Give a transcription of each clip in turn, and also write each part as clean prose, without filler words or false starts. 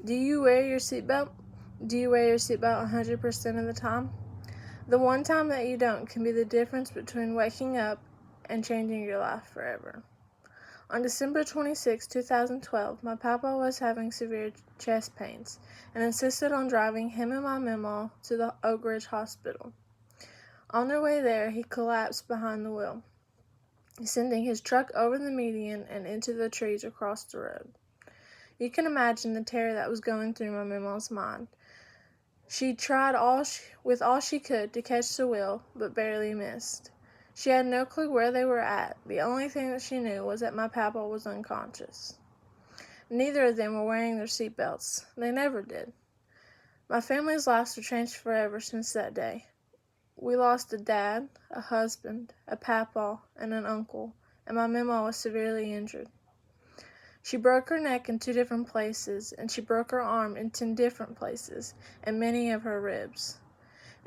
Do you wear your seatbelt? Do you wear your seatbelt 100% of the time? The one time that you don't can be the difference between waking up and changing your life forever. On December 26, 2012, my papa was having severe chest pains and insisted on driving him and my mamaw to the Oak Ridge Hospital. On their way there, he collapsed behind the wheel, sending his truck over the median and into the trees across the road. You can imagine the terror that was going through my mamaw's mind. She tried with all she could to catch the wheel, but barely missed. She had no clue where they were at. The only thing that she knew was that my papa was unconscious. Neither of them were wearing their seatbelts. They never did. My family's lives were changed forever since that day. We lost a dad, a husband, a papa, and an uncle, and my mama was severely injured. She broke her neck in 2 different places, and she broke her arm in 10 different places, and many of her ribs.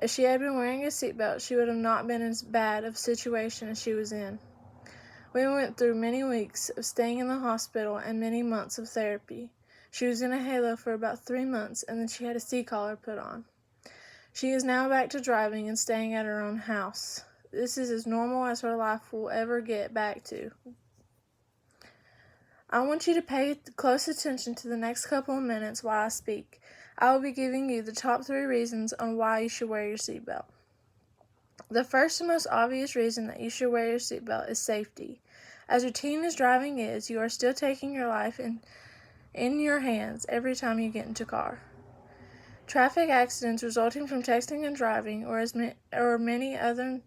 If she had been wearing a seatbelt, she would have not been as bad of a situation as she was in. We went through many weeks of staying in the hospital and many months of therapy. She was in a halo for about 3 months, and then she had a C-collar put on. She is now back to driving and staying at her own house. This is as normal as her life will ever get back to. I want you to pay close attention to the next couple of minutes while I speak. I will be giving you the top 3 reasons on why you should wear your seatbelt. The first and most obvious reason that you should wear your seatbelt is safety. As routine as driving is, you are still taking your life in your hands every time you get into a car. Traffic accidents resulting from texting and driving, or many other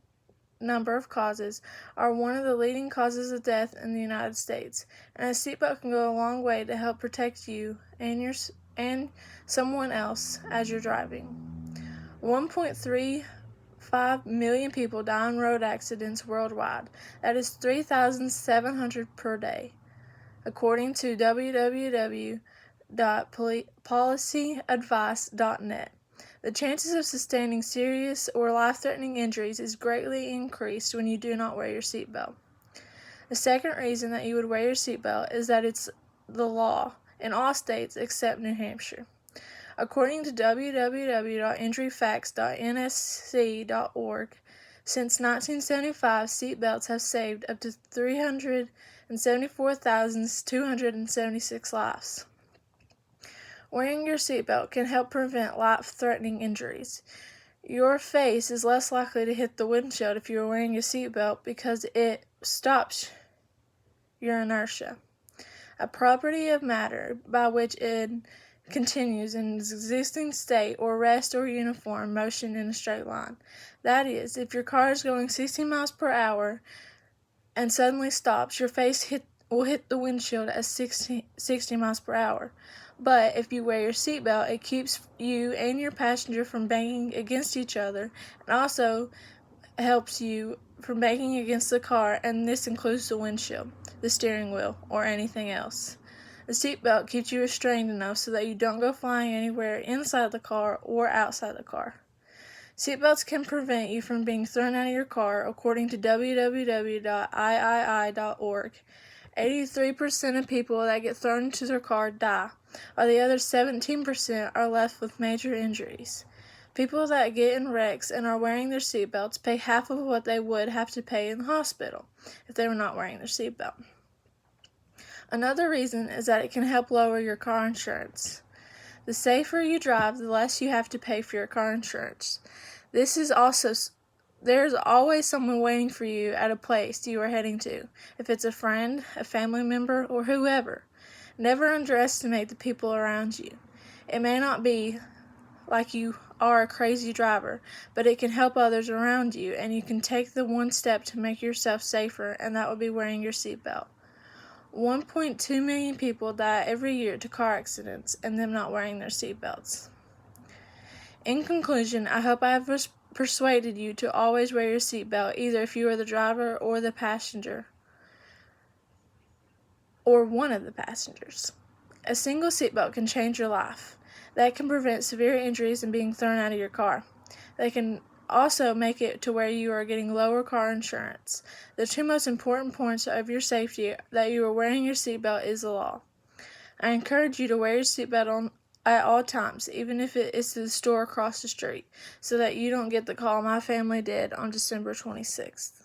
number of causes, are one of the leading causes of death in the United States, and a seatbelt can go a long way to help protect you and someone else as you're driving. 1.35 million people die in road accidents worldwide. That is 3,700 per day, according to www.policyadvice.net. The chances of sustaining serious or life-threatening injuries is greatly increased when you do not wear your seatbelt. The second reason that you would wear your seatbelt is that it's the law in all states except New Hampshire. According to www.injuryfacts.nsc.org, since 1975, seatbelts have saved up to 374,276 lives. Wearing your seatbelt can help prevent life-threatening injuries. Your face is less likely to hit the windshield if you are wearing a seatbelt because it stops your inertia, a property of matter by which it continues in its existing state or rest or uniform motion in a straight line. That is, if your car is going 60 miles per hour and suddenly stops, your face will hit the windshield at 60 miles per hour. But if you wear your seatbelt, it keeps you and your passenger from banging against each other, and also helps you from banging against the car, and this includes the windshield, the steering wheel, or anything else. The seatbelt keeps you restrained enough so that you don't go flying anywhere inside the car or outside the car. Seatbelts can prevent you from being thrown out of your car, according to www.iii.org. 83% of people that get thrown into their car die, while the other 17% are left with major injuries. People that get in wrecks and are wearing their seatbelts pay half of what they would have to pay in the hospital if they were not wearing their seatbelt. Another reason is that it can help lower your car insurance. The safer you drive, the less you have to pay for your car insurance. There's always someone waiting for you at a place you are heading to, if it's a friend, a family member, or whoever. Never underestimate the people around you. It may not be like you are a crazy driver, but it can help others around you, and you can take the one step to make yourself safer, and that would be wearing your seatbelt. 1.2 million people die every year to car accidents and them not wearing their seatbelts. In conclusion, I hope I have persuaded you to always wear your seatbelt, either if you are the driver or the passenger, or one of the passengers. A single seatbelt can change your life. That can prevent severe injuries and being thrown out of your car. They can also make it to where you are getting lower car insurance. The 2 most important points of your safety that you are wearing your seatbelt is the law. I encourage you to wear your seatbelt at all times, even if it is to the store across the street, so that you don't get the call my family did on December 26th.